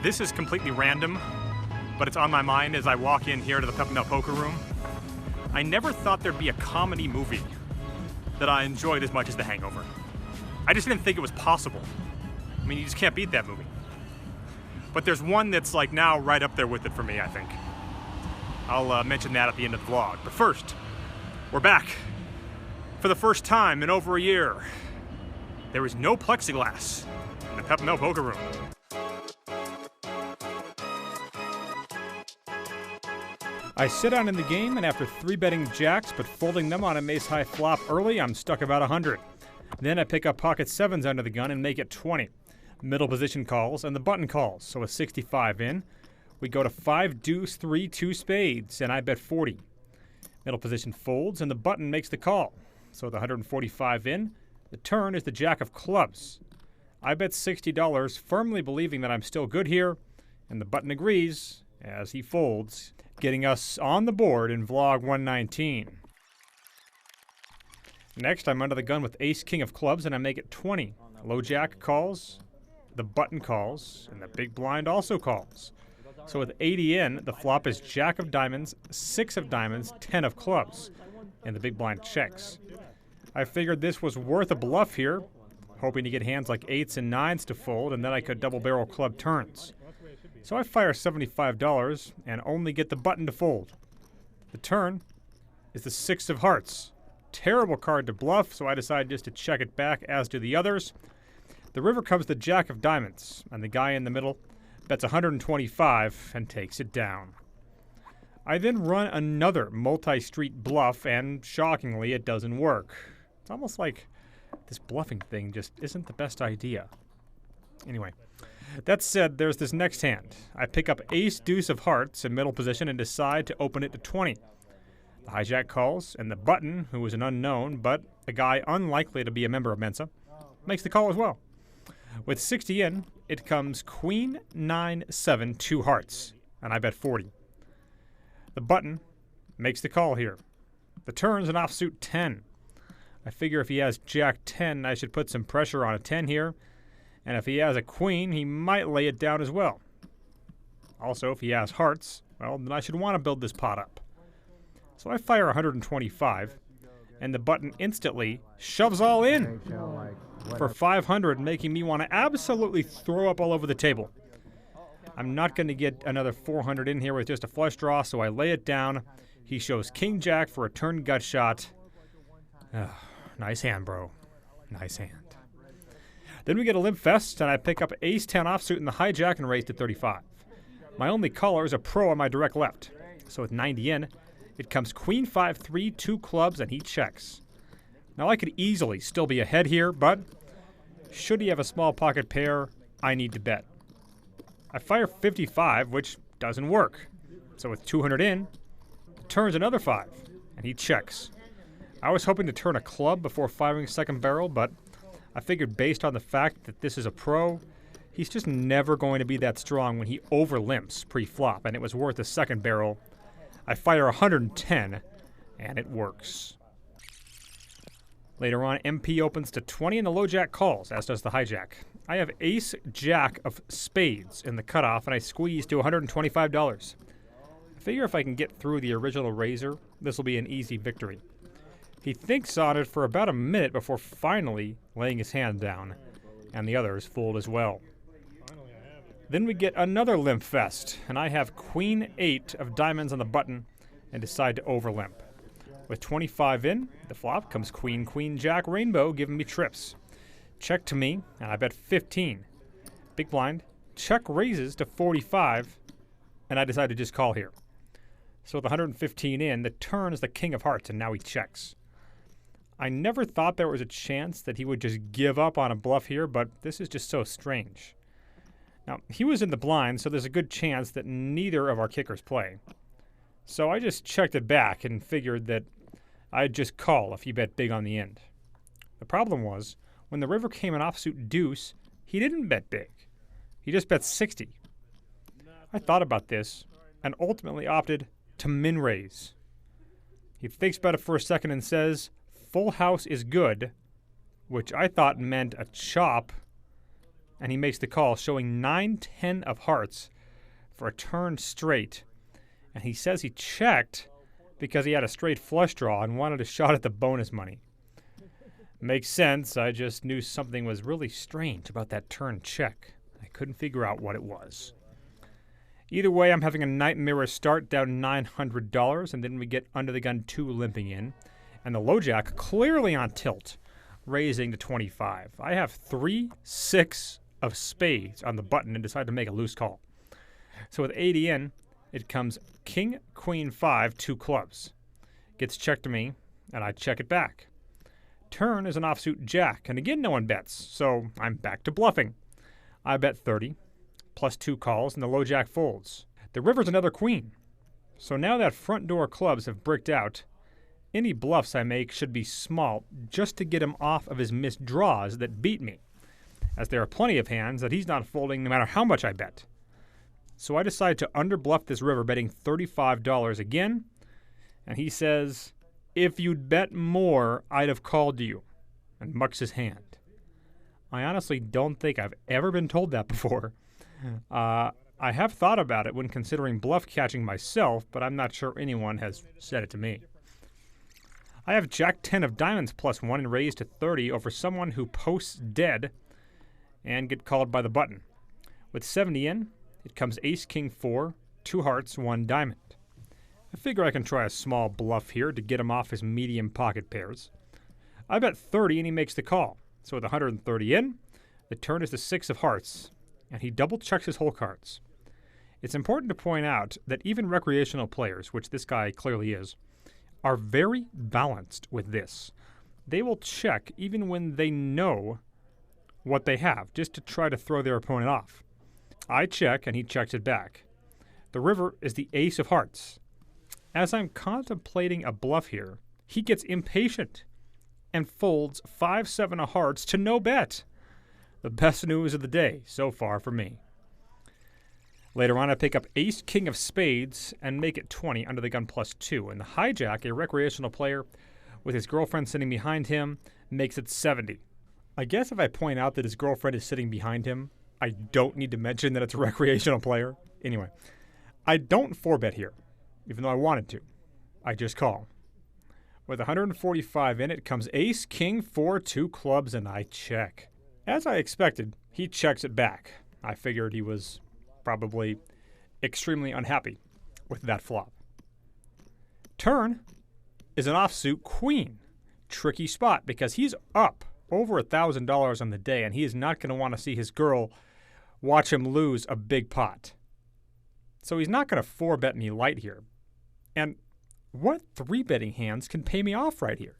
This is completely random, but it's on my mind as I walk in here to the Peppermill Poker Room. I never thought there'd be a comedy movie that I enjoyed as much as The Hangover. I just didn't think it was possible. I mean, you just can't beat that movie. But there's one that's like now right up there with it for me, I think. I'll mention that at the end of the vlog. But first, we're back. For the first time in over a year, there is no plexiglass in the Peppermill Poker Room. I sit down in the game, and after 3-betting jacks but folding them on a mace-high flop early, I'm stuck about 100. Then I pick up pocket 7s under the gun and make it 20. Middle position calls and the button calls, so with 65 in, we go to 5 deuce 3 2 spades, and I bet 40. Middle position folds, and the button makes the call. So with 145 in, the turn is the jack of clubs. I bet $60, firmly believing that I'm still good here, and the button agrees as he folds, getting us on the board in vlog 119. Next, I'm under the gun with ace-king of clubs, and I make it 20. Low jack calls, the button calls, and the big blind also calls. So with 80 in, the flop is jack of diamonds, 6 of diamonds, 10 of clubs, and the big blind checks. I figured this was worth a bluff here, hoping to get hands like 8s and 9s to fold, and then I could double barrel club turns. So I fire $75 and only get the button to fold. The turn is the 6 of hearts. Terrible card to bluff, so I decide just to check it back, as do the others. The river comes the jack of diamonds, and the guy in the middle bets 125 and takes it down. I then run another multi-street bluff, and shockingly, it doesn't work. It's almost like this bluffing thing just isn't the best idea. Anyway, that said, there's this next hand. I pick up ace deuce of hearts in middle position and decide to open it to 20. The hijack calls, and the button, who is an unknown, but a guy unlikely to be a member of Mensa, makes the call as well. With 60 in, it comes queen, 9, 7, 2 hearts, and I bet 40. The button makes the call here. The turn's an offsuit 10. I figure if he has jack 10, I should put some pressure on a 10 here, and if he has a queen, he might lay it down as well. Also, if he has hearts, well, then I should want to build this pot up. So I fire 125, and the button instantly shoves all in for 500, making me want to absolutely throw up all over the table. I'm not going to get another 400 in here with just a flush draw, so I lay it down. He shows king-jack for a turn gut shot. Nice hand, bro. Nice hand. Then we get a limp fest, and I pick up ace-10 offsuit in the hijack and raise to 35. My only caller is a pro on my direct left. So with 90 in, it comes queen 5 3 2 clubs, and he checks. Now I could easily still be ahead here, but should he have a small pocket pair, I need to bet. I fire 55, which doesn't work. So with 200 in, it turns another 5, and he checks. I was hoping to turn a club before firing second barrel, but I figured based on the fact that this is a pro, he's just never going to be that strong when he over-limps pre-flop, and it was worth a second barrel. I fire 110, and it works. Later on, MP opens to 20 and the low jack calls, as does the hijack. I have ace-jack of spades in the cutoff, and I squeeze to $125. I figure if I can get through the original raiser, this will be an easy victory. He thinks on it for about a minute before finally laying his hand down, and the others fold as well. Then we get another limp fest, and I have queen 8 of diamonds on the button and decide to over limp. With 25 in, the flop comes queen, queen, jack, rainbow, giving me trips. Check to me, and I bet 15. Big blind, check raises to 45, and I decide to just call here. So with 115 in, the turn is the king of hearts, and now he checks. I never thought there was a chance that he would just give up on a bluff here, but this is just so strange. Now, he was in the blind, so there's a good chance that neither of our kickers play. So I just checked it back and figured that I'd just call if he bet big on the end. The problem was, when the river came an offsuit deuce, he didn't bet big. He just bet 60. I thought about this and ultimately opted to min raise. He thinks about it for a second and says, full house is good, which I thought meant a chop, and he makes the call, showing 9-10 of hearts for a turn straight. And he says he checked because he had a straight flush draw and wanted a shot at the bonus money. Makes sense. I just knew something was really strange about that turn check. I couldn't figure out what it was. Either way, I'm having a nightmare start, down $900, and then we get under the gun 2 limping in, and the low jack clearly on tilt, raising to 25. I have 3-6 of spades on the button and decide to make a loose call. So with 80 in, it comes king, queen, 5, 2 clubs. Gets checked to me, and I check it back. Turn is an offsuit jack, and again no one bets, so I'm back to bluffing. I bet 30, plus 2 calls, and the low jack folds. The river's another queen. So now that front door clubs have bricked out, any bluffs I make should be small just to get him off of his missed draws that beat me, as there are plenty of hands that he's not folding no matter how much I bet. So I decide to underbluff this river, betting $35 again, and he says, "If you'd bet more, I'd have called you," and mucks his hand. I honestly don't think I've ever been told that before. I have thought about it when considering bluff catching myself, but I'm not sure anyone has said it to me. I have jack 10 of diamonds plus 1 and raise to 30 over someone who posts dead and get called by the button. With 70 in, it comes ace king 4, 2 hearts, 1 diamond. I figure I can try a small bluff here to get him off his medium pocket pairs. I bet 30 and he makes the call. So with 130 in, the turn is the 6 of hearts, and he double checks his whole cards. It's important to point out that even recreational players, which this guy clearly is, are very balanced with this. They will check even when they know what they have, just to try to throw their opponent off. I check, and he checks it back. The river is the ace of hearts. As I'm contemplating a bluff here, he gets impatient and folds 5-7 of hearts to no bet. The best news of the day so far for me. Later on, I pick up ace king of spades and make it 20 under the gun plus 2. And the hijack, a recreational player with his girlfriend sitting behind him, makes it 70. I guess if I point out that his girlfriend is sitting behind him, I don't need to mention that it's a recreational player. Anyway, I don't 4-bet here, even though I wanted to. I just call. With 145 in, it comes ace, king, 4, 2 clubs, and I check. As I expected, he checks it back. I figured he was probably extremely unhappy with that flop. Turn is an offsuit queen. Tricky spot because he's up over $1,000 on the day, and he is not going to want to see his girl watch him lose a big pot. So he's not going to 4-bet me light here. And what 3-betting hands can pay me off right here?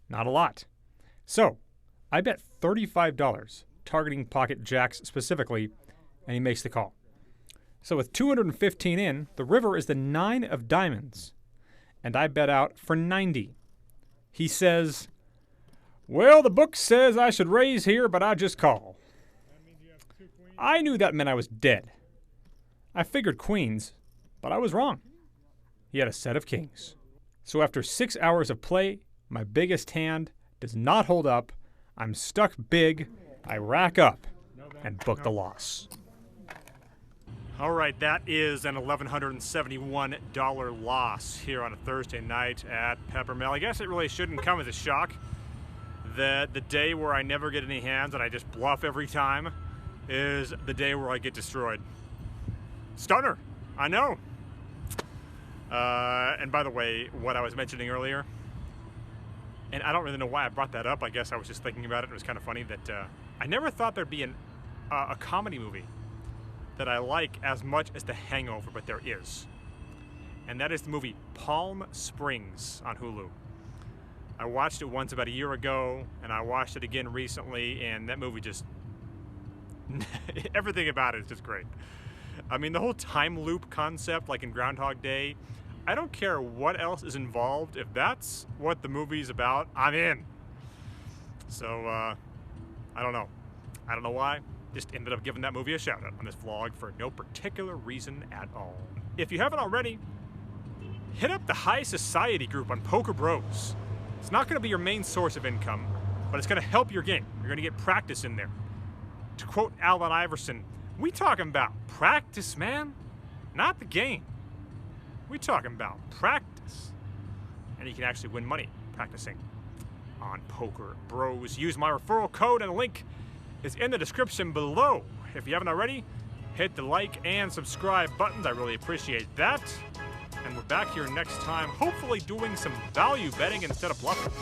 Not a lot. So I bet $35, targeting pocket jacks specifically, and he makes the call. So with 215 in, the river is the 9 of diamonds, and I bet out for 90. He says, "Well, the book says I should raise here, but I just call." I knew that meant I was dead. I figured queens, but I was wrong. He had a set of kings. So after 6 hours of play, my biggest hand does not hold up. I'm stuck big. I rack up and book the loss. All right, that is an $1,171 loss here on a Thursday night at Peppermill. I guess it really shouldn't come as a shock that the day where I never get any hands and I just bluff every time is the day where I get destroyed. Stunner, I know. And by the way, what I was mentioning earlier, and I don't really know why I brought that up. I guess I was just thinking about it. It was kind of funny that I never thought there'd be a comedy movie that I like as much as The Hangover, but there is. And that is the movie Palm Springs on Hulu. I watched it once about a year ago, and I watched it again recently, and that movie just... everything about it is just great. I mean, the whole time loop concept, like in Groundhog Day, I don't care what else is involved. If that's what the movie's about, I'm in. So, I don't know. I don't know why. Just ended up giving that movie a shout out on this vlog for no particular reason at all. If you haven't already, hit up the High Society group on Poker Bros. It's not going to be your main source of income, but it's going to help your game. You're going to get practice in there. To quote Allen Iverson, we talking about practice, man, not the game. We talking about practice. And you can actually win money practicing on Poker Bros. Use my referral code, and the link is in the description below. If you haven't already, hit the like and subscribe buttons. I really appreciate that. And we're back here next time, hopefully doing some value betting instead of bluffing.